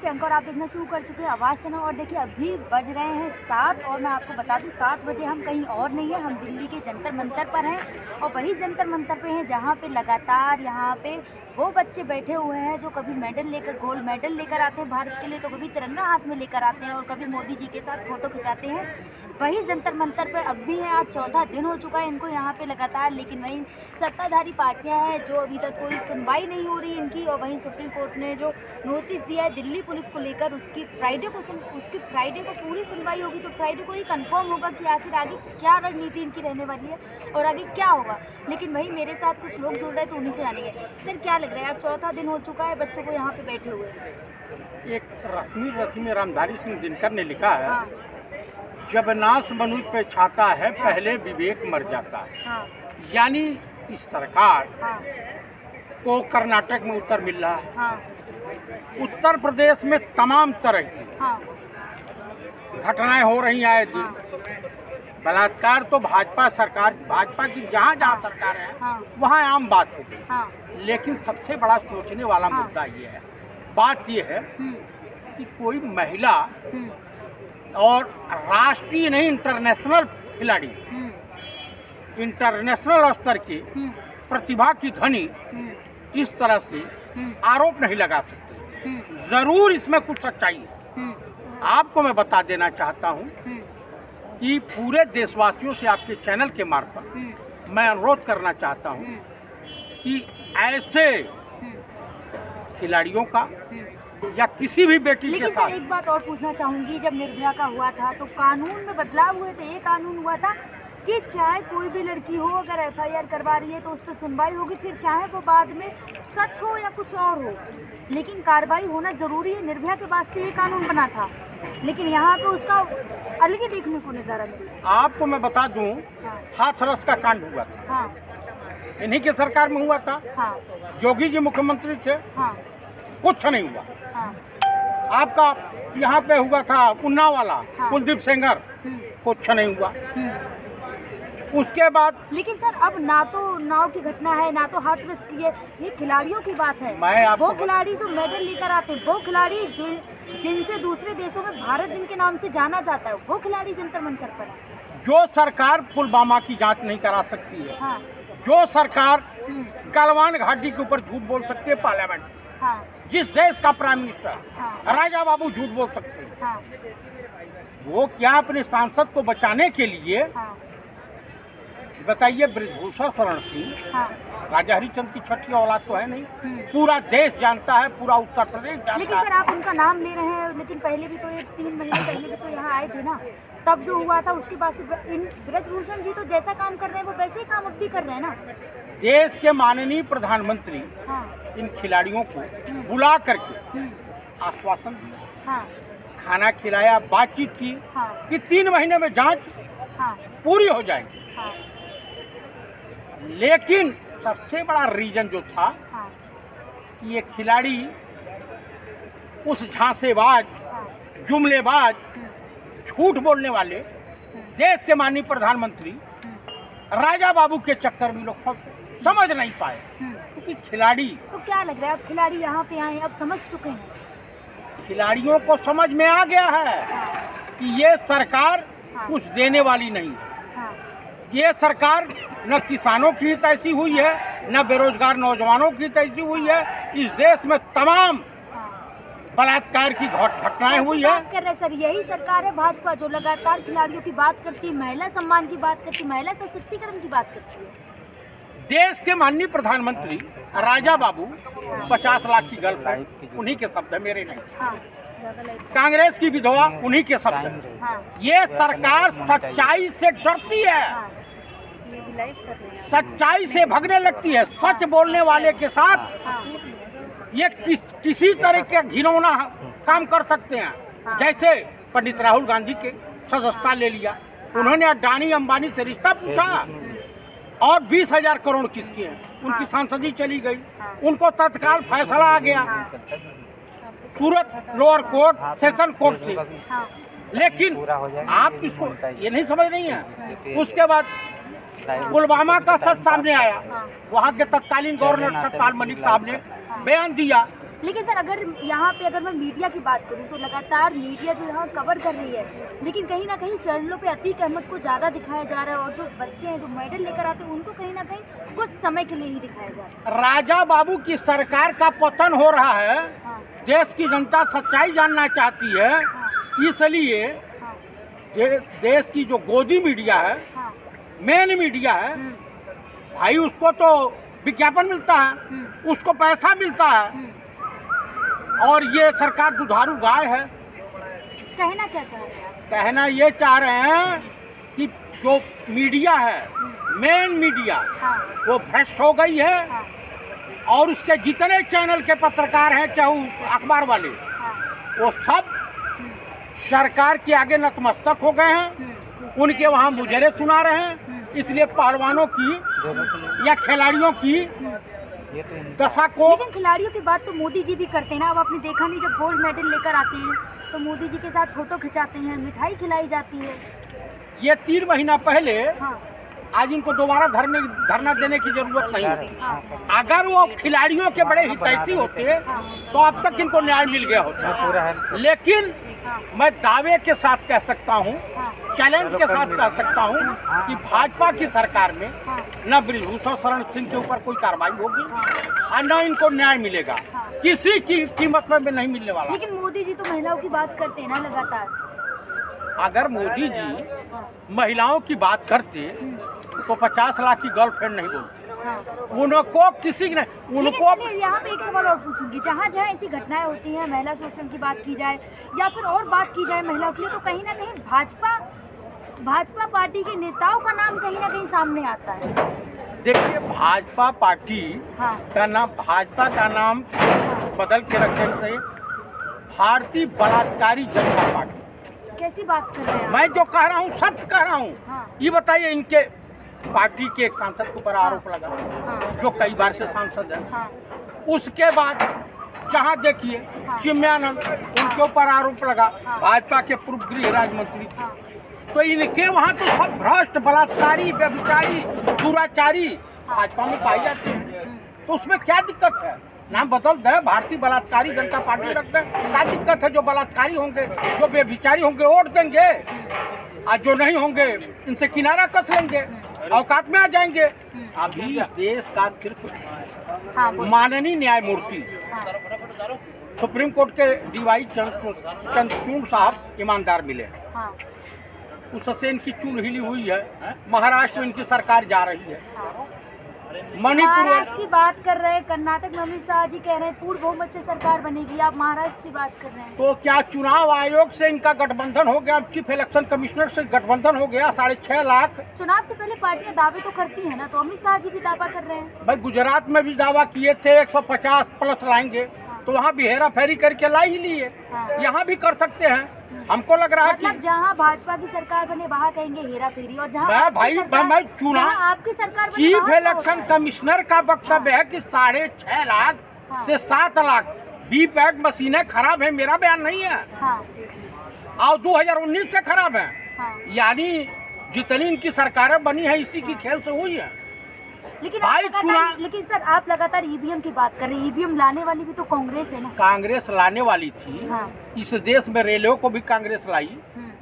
प्रियंका और आप देखना शुरू कर चुके हैं आवाज़ चैनल। और देखिए अभी बज रहे हैं 7 और मैं आपको बता दूं 7 बजे हम कहीं और नहीं है, हम दिल्ली के जंतर मंतर पर हैं। और वही जंतर मंतर पे हैं जहां पे लगातार यहाँ पे वो बच्चे बैठे हुए हैं जो कभी मेडल लेकर गोल्ड मेडल लेकर आते हैं भारत के लिए, तो कभी तिरंगा हाथ में लेकर आते हैं और कभी मोदी जी के साथ फ़ोटो खिंचाते हैं। वही जंतर मंतर पर अब भी है, आज चौथा दिन हो चुका है इनको यहाँ पे लगातार। लेकिन वहीं सत्ताधारी पार्टियां हैं जो अभी तक कोई सुनवाई नहीं हो रही इनकी। और वहीं सुप्रीम कोर्ट ने जो नोटिस दिया है दिल्ली पुलिस को लेकर, उसकी फ्राइडे को पूरी सुनवाई होगी, तो फ्राइडे को ही कंफर्म होगा कि आखिर आगे क्या रणनीति इनकी रहने वाली है और आगे क्या होगा। लेकिन वहीं मेरे साथ कुछ लोग जुड़ रहे हैं तो उन्हीं से जानेंगे। सर क्या लग रहा है, आज चौथा दिन हो चुका है बच्चों को यहाँ पे बैठे हुए? एक रश्मि रामधारी सिंह दिनकर ने लिखा है, हाँ। जब नाश मनुष्य पे छाता है पहले विवेक मर जाता है। हाँ। यानी इस सरकार हाँ। को कर्नाटक में उत्तर मिल रहा है, हाँ। उत्तर प्रदेश में तमाम तरह की हाँ। घटनाएं हो रही हैं आए दिन। बलात्कार तो भाजपा की जहाँ जहाँ सरकार है हाँ। वहाँ आम बात हो गई। हाँ। लेकिन सबसे बड़ा सोचने वाला हाँ। मुद्दा ये है, बात ये है कि कोई महिला और राष्ट्रीय नहीं इंटरनेशनल खिलाड़ी, इंटरनेशनल स्तर की प्रतिभा की धनी इस तरह से आरोप नहीं लगा सकती। जरूर इसमें कुछ सच्चाई है। आपको मैं बता देना चाहता हूं कि पूरे देशवासियों से आपके चैनल के मार्फत मैं अनुरोध करना चाहता हूं कि ऐसे खिलाड़ियों का या किसी भी बेटी के साथ। एक बात और पूछना चाहूंगी, जब निर्भया का हुआ था तो कानून में बदलाव हुए थे। ये कानून हुआ था कि चाहे कोई भी लड़की हो अगर एफआईआर करवा रही है तो उस पर सुनवाई होगी, फिर चाहे वो बाद में सच हो या कुछ और हो, लेकिन कार्रवाई होना जरूरी है। निर्भया के बाद से ये कानून बना था, लेकिन यहाँ पे उसका अलग ही देखने को नजारा मिला। आपको मैं बता दूं, हाथरस का कांड हुआ था। हाँ। इन्हीं के सरकार में हुआ था। हाँ। योगी जी मुख्यमंत्री थे। हाँ। कुछ नहीं हुआ। हाँ। आपका यहाँ पे हुआ था उन्नाव वाला। हाँ। कुलदीप सेंगर, कुछ नहीं हुआ। उसके बाद लेकिन सर अब ना तो नाव की घटना है ना तो हाथरस की है, ये खिलाड़ियों की बात है। वो खिलाड़ी जो मेडल लेकर आते हैं, वो खिलाड़ी जिनसे दूसरे देशों में भारत जिनके नाम से जाना जाता है, वो खिलाड़ी जंतर मंतर पर है। जो सरकार पुलवामा की जांच नहीं करा सकती है, हाँ। जो सरकार गलवान घाटी के ऊपर झूठ बोल सकती है पार्लियामेंट, हाँ। जिस देश का प्राइम मिनिस्टर हाँ। राजा बाबू झूठ बोल सकते हैं, हाँ। वो क्या अपने सांसद को बचाने के लिए, हाँ। बताइए, बृजभूषण शरण सिंह हाँ। राजा हरिचंद की छठी औलाद तो है नहीं। पूरा देश जानता है, पूरा उत्तर प्रदेश जानता है। लेकिन सर आप उनका नाम ले रहे हैं, लेकिन पहले भी तो ये 3 महीने पहले भी तो यहाँ आए थे ना, तब जो हुआ था उसके बाद से बृजभूषण जी तो जैसा काम कर रहे हैं वो वैसे ही काम अब भी कर रहे हैं ना। देश के माननीय प्रधानमंत्री हाँ। इन खिलाड़ियों को बुला करके आश्वासन दिया, हाँ। खाना खिलाया, बातचीत की, हाँ। कि 3 महीने में जांच हाँ। पूरी हो जाएगी। हाँ। लेकिन सबसे बड़ा रीजन जो था, हाँ। कि ये खिलाड़ी उस झांसेबाज, जुमलेबाज, झूठ बोलने वाले देश के माननीय प्रधानमंत्री राजा बाबू के चक्कर में लोग समझ नहीं पाए। क्योंकि खिलाड़ी, तो क्या लग रहा है अब खिलाड़ी यहाँ पे आए, अब समझ चुके हैं? खिलाड़ियों को समझ में आ गया है कि ये सरकार कुछ देने वाली नहीं है। ये सरकार न किसानों की हित ऐसी हुई है, न बेरोजगार नौजवानों की हित ऐसी हुई है। इस देश में तमाम बलात्कार की घटनाएं हुई है। कर रहे सर, यही सरकार है भाजपा जो लगातार खिलाड़ियों की बात करती है, महिला सम्मान की बात करती है, महिला सशक्तिकरण की बात करती है। देश के माननीय प्रधानमंत्री राजा बाबू 50 लाख की गर्लफ्रेंड, उन्हीं के शब्द है, मेरे नहीं। हाँ। कांग्रेस की विधवा, उन्हीं के शब्द है। हाँ। ये सरकार सच्चाई से डरती है। हाँ। सच्चाई से भगने लगती है। सच बोलने वाले के साथ ये किसी तरह के घिनौना काम कर सकते हैं। जैसे पंडित राहुल गांधी के सदस्यता ले लिया, उन्होंने अडानी अंबानी से रिश्ता पूछा और 20,000 करोड़ किसके हैं, उनकी सांसदी चली गई, उनको तत्काल फैसला आ गया सूरत लोअर कोर्ट, सेशन कोर्ट से। लेकिन आप इसको ये नहीं समझ रही हैं। उसके बाद पुलवामा का सच सामने आया, वहाँ के तत्कालीन गवर्नर सतपाल मलिक साहब ने बयान दिया लेकिन सर अगर यहाँ पे अगर मैं मीडिया की बात करूँ तो लगातार मीडिया जो यहाँ कवर कर रही है, लेकिन कहीं ना कहीं चैनलों पे अतीक अहमद को ज़्यादा दिखाया जा रहा है और जो बच्चे हैं जो मेडल लेकर आते हैं उनको कहीं ना कहीं कुछ समय के लिए ही दिखाया जा रहा है। राजा बाबू की सरकार का पतन हो रहा है। हाँ, देश की जनता सच्चाई जानना चाहती है, हाँ, इसलिए हाँ, देश की जो गोदी मीडिया है, हाँ, मेन मीडिया है, भाई उसको तो विज्ञापन मिलता है, उसको पैसा मिलता है, और ये सरकार दुधारू गाय है। कहना क्या चाह रहे हैं आप? कहना ये चाह रहे हैं कि जो मीडिया है, मेन मीडिया, हाँ, वो भ्रष्ट हो गई है, हाँ, और उसके जितने चैनल के पत्रकार हैं, चाहे वो अखबार वाले, हाँ, वो सब सरकार के आगे नतमस्तक हो गए हैं। उनके वहाँ मुजरे सुना रहे हैं। इसलिए पहलवानों की या खिलाड़ियों की दशा को, लेकिन खिलाड़ियों की बात तो मोदी जी भी करते हैं ना। अब आपने देखा नहीं, जब गोल्ड मेडल लेकर आते हैं तो मोदी जी के साथ फोटो खिंचाते हैं, मिठाई खिलाई जाती है। ये 3 महीना पहले, हाँ, आज इनको दोबारा धरना देने की जरूरत नहीं होती। हाँ, अगर वो खिलाड़ियों के बड़े हितैषी होते तो अब तक इनको न्याय मिल गया होता। लेकिन हाँ, मैं दावे के साथ कह सकता हूँ, हाँ, चैलेंज के साथ कह सकता हूँ कि भाजपा की सरकार में हाँ, न ब्रजभूषण शरण सिंह के ऊपर कोई कार्रवाई होगी और न इनको न्याय मिलेगा। हाँ। किसी की कीमत में भी नहीं मिलने वाला। लेकिन मोदी जी तो महिलाओं की बात करते हैं ना लगातार। अगर मोदी जी हाँ, महिलाओं की बात करते तो 50 लाख की गर्लफ्रेंड नहीं बोलते। हाँ। उनको किसी ने, उनको लेकिन चलिए यहाँ पे एक सवाल और पूछूंगी, जहाँ जहाँ ऐसी घटनाएं होती हैं, महिला शोषण की बात की जाए या फिर और बात की जाए महिलाओं के लिए, तो कहीं ना कहीं भाजपा पार्टी के नेताओं का नाम कहीं ना कहीं सामने आता है। देखिए, भाजपा पार्टी हाँ, भाजपा का नाम बदल के रखने चाहिए, भारतीय बलात्कारी जनता पार्टी। कैसी बात कर रहे हैं आप? मैं जो कह रहा हूँ सत्य कह रहा हूँ। हाँ, ये बताइए, इनके पार्टी के एक सांसद के ऊपर आरोप लगा, हाँ, जो कई बार से सांसद है। हाँ, उसके बाद जहाँ देखिए हाँ। चिन्मयानंद, उनके ऊपर आरोप लगा, हाँ। भाजपा के पूर्व गृह राज्य मंत्री थे। हाँ, तो इनके वहाँ तो सब भ्रष्ट, बलात्कारी, व्यभिचारी, दुराचारी भाजपा में पाई जाती है। तो उसमें क्या दिक्कत है? नाम बदल दे, भारतीय बलात्कारी जनता पार्टी रख दे। क्या दिक्कत है? जो बलात्कारी होंगे, जो व्यभिचारी होंगे, वोट देंगे, और जो नहीं होंगे इनसे किनारा कस लेंगे, औकात में आ जाएंगे। अभी इस देश का सिर्फ हाँ, माननीय न्यायमूर्ति हाँ, सुप्रीम कोर्ट के डीवाई चंद्रचूड़ साहब ईमानदार मिले हैं। हाँ, उससे इनकी चूल हिली हुई है। महाराष्ट्र में इनकी सरकार जा रही है, हाँ। मणिपुर। महाराष्ट्र की बात कर रहे हैं, कर्नाटक में अमित शाह जी कह रहे हैं पूर्ण बहुमत से सरकार बनेगी, आप महाराष्ट्र की बात कर रहे हैं। तो क्या चुनाव आयोग से इनका गठबंधन हो गया? चीफ इलेक्शन कमिश्नर से गठबंधन हो गया। 6.5 लाख। चुनाव से पहले पार्टियां दावे तो करती है ना, तो अमित शाह जी भी दावा कर रहे हैं। भाई, गुजरात में भी दावा किए थे 150 प्लस लाएंगे, तो वहाँ भी हेरा फेरी करके ला ही लिए। हाँ। यहाँ भी कर सकते हैं। हमको लग रहा है मतलब कि जहाँ भाजपा की सरकार बने वहाँ कहेंगे हेरा फेरी, और जहाँ मैं आपकी भाई सरकार- मैं चुनाव जहाँ आपकी सरकार बने चीफ वहाँ क्या इलेक्शन होता है? कमिश्नर का वक्तव्य है कि 6.5 लाख हाँ। से 7 लाख वीपैट मशीनें खराब है। मेरा बयान नहीं है, हाँ, और 2019 से खराब है। हाँ। यानी जितनी इनकी सरकारें बनी है इसी की खेल से हुई है। लेकिन भाई, आप चुनाव- लेकिन सर आप लगातार ईवीएम की बात कर रहे हैं, ईवीएम लाने वाली भी तो कांग्रेस है ना। कांग्रेस लाने वाली थी। हाँ, इस देश में रेलवे को भी कांग्रेस लाई।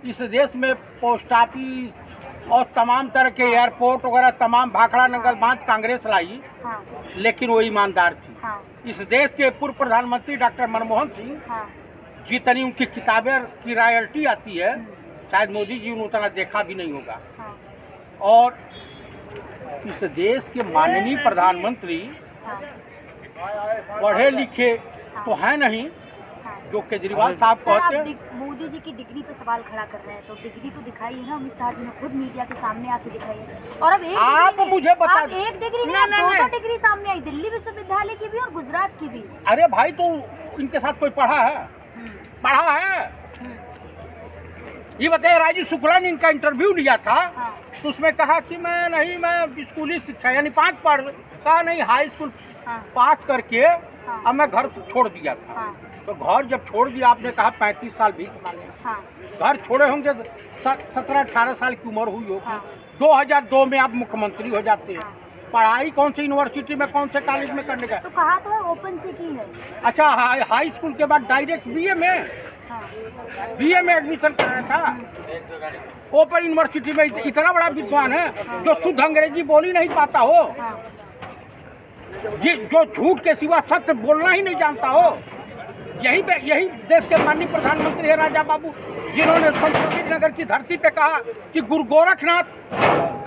इस देश में पोस्ट ऑफिस और तमाम तरह के एयरपोर्ट वगैरह, तमाम भाखड़ा नंगल बांध कांग्रेस लाई, हाँ, लेकिन वो ईमानदार थी। हाँ, इस देश के पूर्व प्रधानमंत्री डॉक्टर मनमोहन सिंह, हाँ, जितनी उनकी किताबें की रॉयल्टी आती है, शायद मोदी जी ने उतना देखा भी नहीं होगा। हाँ, और इस देश के माननीय प्रधानमंत्री हाँ, पढ़े लिखे तो है नहीं, हाँ। जो केजरीवाल साहब सर, कहते आप हैं। मोदी जी की डिग्री पे सवाल खड़ा कर रहे हैं, तो डिग्री तो दिखाई है ना, अमित शाह जी ने खुद मीडिया के सामने आके दिखाई है। और अब आप मुझे बता आप एक डिग्री नहीं, नहीं, दो नहीं। डिग्री सामने आई, दिल्ली विश्वविद्यालय की भी और गुजरात की भी। अरे भाई, तो इनके साथ कोई पढ़ा है? पढ़ा है? ये बताइए, राजू शुक्ला ने इनका इंटरव्यू लिया था, हाँ, तो उसमें कहा कि मैं स्कूली शिक्षा यानी 5 पढ़, कहा नहीं, हाई स्कूल हाँ, पास करके अब मैं घर से छोड़ दिया था। हाँ, तो घर जब छोड़ दिया, आपने कहा 35 साल भीख मांगे। हाँ, घर छोड़े होंगे तो 17-18 साल की उम्र हुई होगी। हाँ। 2002 में आप मुख्यमंत्री हो जाते हैं। हाँ। पढ़ाई कौन सी यूनिवर्सिटी में कौन से कॉलेज में करने का? तो कहा तो है ओपन से की है। अच्छा, हाई स्कूल के बाद डायरेक्ट बीए में, हाँ। बीए में एडमिशन कराया था। ओपन यूनिवर्सिटी में इतना बड़ा विद्वान है जो शुद्ध अंग्रेजी बोल ही नहीं पाता हो, हाँ। जो झूठ के सिवा सत्य बोलना ही नहीं जानता हो। यही देश के माननीय प्रधानमंत्री है राजा बाबू, जिन्होंने संतकबीर नगर की धरती पे कहा कि गुरु गोरखनाथ,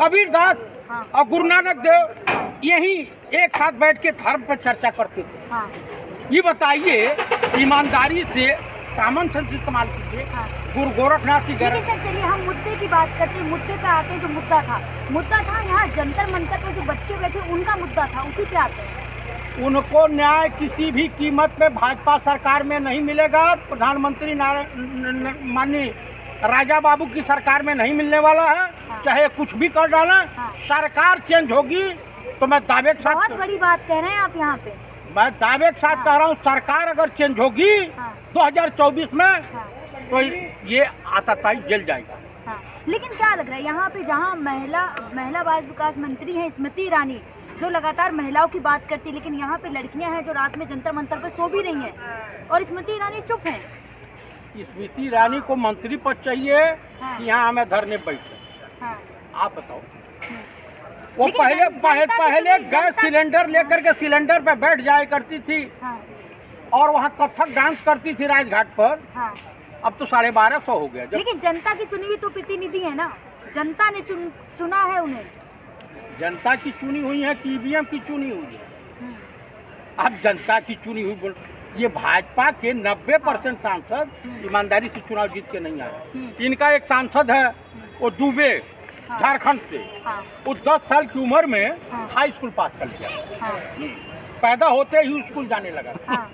कबीरदास हाँ। और गुरु नानक देव यही एक साथ बैठ के धर्म पर चर्चा करते थे। हाँ। ये बताइए, ईमानदारी से कॉमन सेंस इस्तेमाल कीजिए। हाँ। गुरु गोरखनाथ की लेकिन गरज। सर चलिए हम मुद्दे की बात करते हैं, मुद्दे पे आते हैं। जो मुद्दा था यहाँ जंतर मंतर पर जो बच्चे बैठे उनका मुद्दा था, उसी पे आते हैं। उनको न्याय किसी भी कीमत पे भाजपा सरकार में नहीं मिलेगा। प्रधानमंत्री माननीय राजा बाबू की सरकार में नहीं मिलने वाला है। हाँ। चाहे कुछ भी कर डाला, हाँ। सरकार चेंज होगी तो मैं दावे के साथ, बहुत बड़ी बात कह रहे हैं आप यहाँ पे। मैं दावे के साथ कह रहा हूँ, सरकार अगर चेंज होगी 2024 में हाँ। तो ये आतताई जल जाएगा। हाँ। लेकिन क्या लग रहा है यहाँ पे, जहाँ महिला बाल विकास मंत्री हैं स्मृति ईरानी, जो लगातार महिलाओं की बात करती है, लेकिन यहाँ पे लड़कियां हैं जो रात में जंतर मंतर पे सो भी रही हैं और स्मृति ईरानी चुप हैं। स्मृति ईरानी को मंत्री पद चाहिए कि यहाँ हमें धरने बैठे? हाँ। आप बताओ। वो लेकिन पहले गैस सिलेंडर लेकर के सिलेंडर पे बैठ जाया करती थी। हाँ। और वहाँ कथक डांस करती थी राजघाट पर। हाँ। अब तो 1250 हो गया। लेकिन जनता की चुनी हुई तो प्रतिनिधि है ना, जनता ने चुना है उन्हें। जनता की चुनी हुई है कि ईवीएम की चुनी हुई है? अब जनता की चुनी हुई बोल, ये भाजपा के 90% सांसद ईमानदारी से चुनाव जीत के नहीं आए। इनका एक सांसद है वो दुबे, हाँ। झारखंड से। हाँ। वो 10 साल की उम्र में हाँ। हाई स्कूल पास कर लिया। हाँ। पैदा होते ही स्कूल जाने लगा। हाँ।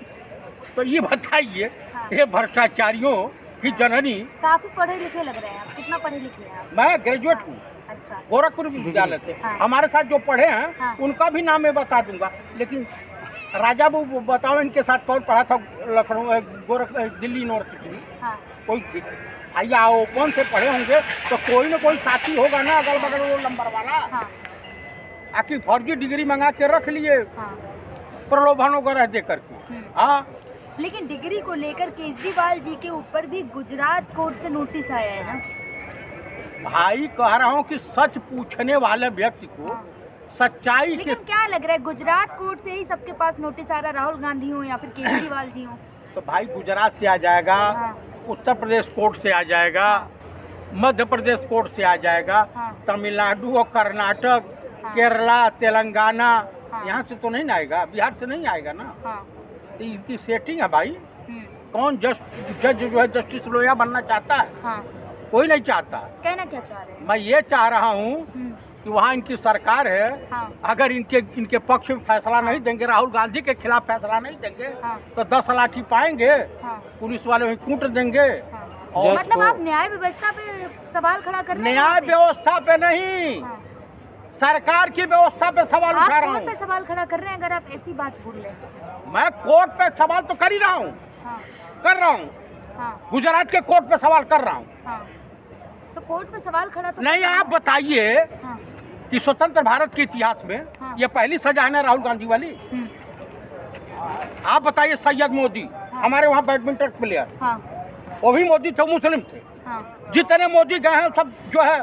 तो ये बताइए, हाँ। ये भ्रष्टाचारियों की जननी। काफी पढ़े लिखे लग रहे हैं आप, कितना पढ़े लिखे हैं आप? मैं ग्रेजुएट हूँ। अच्छा। गोरखपुर विश्वविद्यालय से। हाँ। हमारे साथ जो पढ़े हैं हाँ। उनका भी नाम मैं बता दूंगा, लेकिन राजा बाबू बताओ इनके साथ कौन पढ़ा था लखनऊ दिल्ली यूनिवर्सिटी में? हाँ। कोई आइया ओपन से पढ़े होंगे तो कोई ना कोई साथी होगा ना अगल बगल वो नंबर वाला। हाँ। आखिर फर्जी डिग्री मंगा के रख लिए हाँ। प्रलोभन वगैरह दे करके। हाँ। लेकिन डिग्री को लेकर केजरीवाल जी के ऊपर भी गुजरात कोर्ट से नोटिस आया है ना। भाई कह रहा हूँ कि सच पूछने वाले व्यक्ति को हाँ। सच्चाई के। लेकिन क्या लग रहा है गुजरात कोर्ट से ही सबके पास नोटिस आ रहा है, राहुल गांधी हो या फिर केजरीवाल जी हो? तो भाई गुजरात से आ जाएगा। हाँ। उत्तर प्रदेश कोर्ट से आ जाएगा। मध्य प्रदेश कोर्ट से आ जाएगा। हाँ। तमिलनाडु और कर्नाटक, हाँ। केरला, तेलंगाना, हाँ। यहाँ से तो नहीं आएगा, बिहार से नहीं आएगा ना। हाँ। तो इसकी सेटिंग है भाई। कौन जज जो है जस्टिस लोया बनना चाहता है? हाँ। कोई नहीं चाहता। कहना क्या चाह रहे हैं? मैं ये चाह रहा हूँ कि वहाँ इनकी सरकार है। हाँ। अगर इनके पक्ष में फैसला नहीं देंगे, राहुल गांधी के खिलाफ फैसला नहीं देंगे, हाँ। तो 10 लाठी पाएंगे। हाँ। पुलिस वाले वहीं कूट देंगे। हाँ। और मतलब आप न्याय व्यवस्था पे सवाल खड़ा कर रहे हैं? न्याय व्यवस्था पे नहीं, हाँ। सरकार की व्यवस्था पे सवाल आप उठा रहा कोर्ट पे हूँ। सवाल खड़ा कर रहे हैं अगर आप ऐसी बात बोल रहे हैं? मैं कोर्ट पे सवाल तो कर ही रहा हूँ। हाँ। कर रहा हूँ। हाँ। गुजरात के कोर्ट पे सवाल कर रहा हूँ। हाँ। तो कोर्ट पे सवाल खड़ा तो नहीं, आप बताइए हाँ। कि स्वतंत्र भारत के इतिहास में हाँ। ये पहली सजा है ना राहुल गांधी वाली? आप बताइए, सैयद मोदी हमारे वहाँ बैडमिंटन प्लेयर, हाँ। वो भी मोदी थे, मुस्लिम थे। हाँ। जितने मोदी गए हैं सब जो है।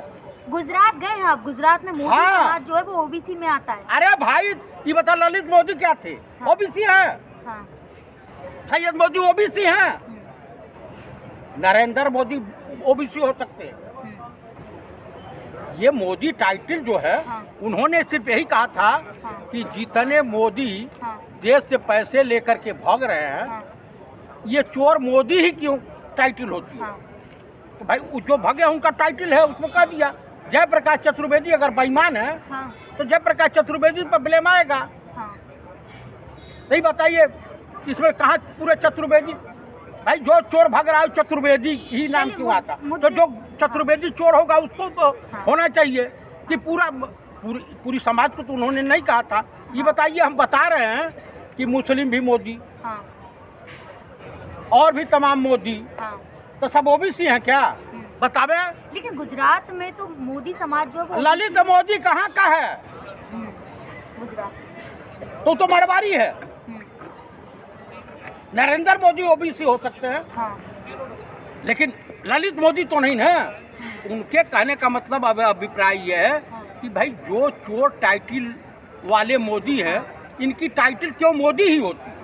गुजरात गए हैं आप? गुजरात में मोदी हाँ। समाज जो है वो ओबीसी में आता है। अरे भाई ये बता, ललित मोदी क्या थे? हाँ। ओबीसी है। हाँ। सैयद मोदी ओबीसी हैं। नरेंद्र मोदी ओबीसी हो सकते हैं। ये मोदी टाइटल जो है, हाँ। उन्होंने सिर्फ यही कहा था हाँ। कि जितने मोदी हाँ। देश से पैसे लेकर के भाग रहे हैं, हाँ। ये चोर मोदी ही क्यों टाइटल होती है? हाँ। तो भाई जो भगे उनका टाइटल है, उसमें कह दिया जयप्रकाश चतुर्वेदी अगर बेईमान है हाँ। तो जयप्रकाश चतुर्वेदी पर ब्लेम आएगा। हाँ। नहीं बताइए, इसमें कहाँ पूरे चतुर्वेदी? भाई जो चोर भाग रहा है चतुर्वेदी ही नाम क्यों आता? तो जो चतुर्वेदी चोर होगा उसको तो हाँ। होना चाहिए कि पूरी समाज को तो उन्होंने नहीं कहा था। ये बताइए, हम बता रहे हैं कि मुस्लिम भी मोदी, हाँ। और भी तमाम मोदी, हाँ। तो सब ओबीसी हैं क्या? बतावे। लेकिन गुजरात में तो मोदी समाज जो है वो ललित मोदी कहाँ का है? गुजरात। तो मरवारी है। हम्म, नरेंद्र मोदी ओबीसी हो सकते हैं, हाँ। लेकिन ललित मोदी तो नहीं है। उनके कहने का मतलब अब अभिप्राय ये है कि भाई जो चोर टाइटल वाले मोदी है, इनकी टाइटल क्यों मोदी ही होती है?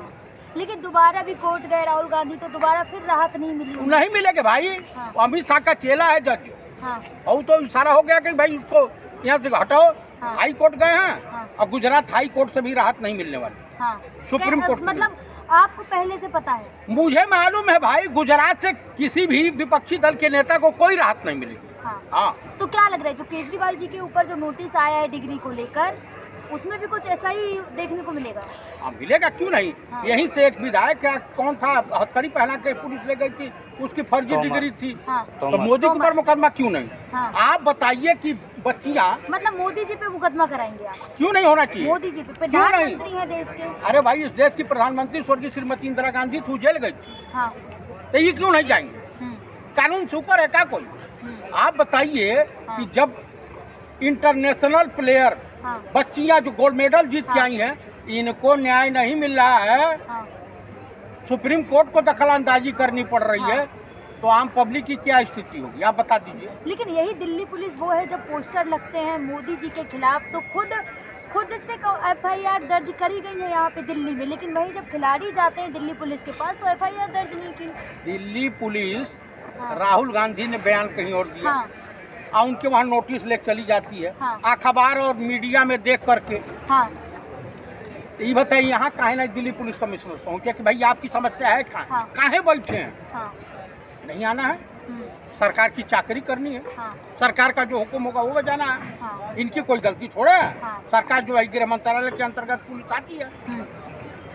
लेकिन दोबारा भी कोर्ट गए राहुल गांधी तो दोबारा फिर राहत नहीं मिली उन्हें। नहीं मिलेगा भाई। हाँ। अमित शाह का चेला है जज, हाँ, और तो इशारा हो गया कि भाई उसको यहाँ से हटाओ। हाँ। हाई कोर्ट गए हैं, हाँ। और गुजरात हाई कोर्ट से भी राहत नहीं मिलने वाली। हाँ। सुप्रीम कोर्ट में। मतलब आपको पहले से पता है? मुझे मालूम है भाई, गुजरात से किसी भी विपक्षी दल के नेता को कोई राहत नहीं मिलेगी। हाँ। हाँ, तो क्या लग रहा है जो केजरीवाल जी के ऊपर जो नोटिस आया है डिग्री को लेकर, उसमें भी कुछ ऐसा ही देखने को मिलेगा? हाँ मिलेगा, क्यों नहीं। हाँ। यहीं से एक विधायक क्या कौन था, हथकड़ी पहना के पुलिस ले गई थी, उसकी फर्जी डिग्री थी। हाँ। तो मोदी के ऊपर मुकदमा क्यों नहीं? हाँ। आप बताइए कि बच्चियाँ मतलब मोदी जी पे मुकदमा कराएंगे आप? क्यों नहीं होना चाहिए? मोदी जी पे क्यों नहीं? प्रधानमंत्री हैं देश के। अरे भाई, इस देश की प्रधानमंत्री स्वर्गीय श्रीमती इंदिरा गांधी थी, जेल गई थी, हाँ। तो ये क्यों नहीं जाएंगे? हम्म, कानून से ऊपर है क्या कोई? हम्म, आप बताइए हाँ। कि जब इंटरनेशनल प्लेयर हाँ। बच्चियां जो गोल्ड मेडल जीत के हाँ। आई हैं, इनको न्याय नहीं मिल रहा है, हाँ। सुप्रीम कोर्ट को दखलंदाजी करनी पड़ रही है, हाँ। तो आम पब्लिक की क्या स्थिति होगी, आप बता दीजिए। लेकिन यही दिल्ली पुलिस वो है जब पोस्टर लगते हैं मोदी जी के खिलाफ तो खुद से FIR दर्ज करी गई है यहाँ पे दिल्ली में, लेकिन वही जब खिलाड़ी जाते हैं दिल्ली पुलिस के पास तो FIR दर्ज नहीं की। दिल्ली पुलिस, हाँ। राहुल गांधी ने बयान कहीं और दिया, हाँ। और उनके वहाँ नोटिस ले चली जाती है, हाँ। अखबार और मीडिया में देख करके। हाँ। तो ये बताइए, यहाँ काहे नहीं दिल्ली पुलिस कमिश्नर पहुँचे कि भाई आपकी समस्या है कहाँ? हाँ। काहे बैठे हैं? हाँ। नहीं आना है, हम्म, सरकार की चाकरी करनी है, हाँ। सरकार का जो हुक्म होगा वो जाना है। हाँ। इनकी कोई गलती थोड़ा है। हाँ। सरकार जो है गृह मंत्रालय के अंतर्गत पुलिस आती है, हम्म,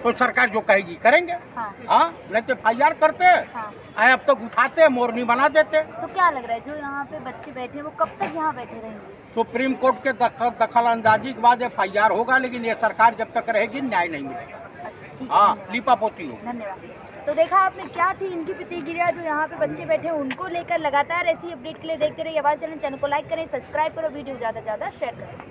तो सरकार जो कहेगी करेंगे। हाँ। हाँ, नहीं तो FIR करते, हाँ। अब तक उठाते, मोरनी बना देते। तो क्या लग रहा है जो यहाँ पे बच्चे बैठे हैं वो कब तक यहाँ बैठे रहेंगे? सुप्रीम कोर्ट के दखल अंदाजी के बाद FIR होगा, लेकिन ये सरकार जब तक रहेगी न्याय नहीं मिलेगा। अच्छा, ठीक है, हाँ, धन्यवाद। लीपापोती हो। धन्यवाद। तो देखा आपने क्या थी इनकी प्रतिक्रिया जो यहाँ पे बच्चे बैठे हैं उनको लेकर। लगातार ऐसी अपडेट के लिए देखते रहिए आवाज़ चैनल को लाइक करें, सब्सक्राइब करो, वीडियो ज़्यादा से ज़्यादा शेयर करें।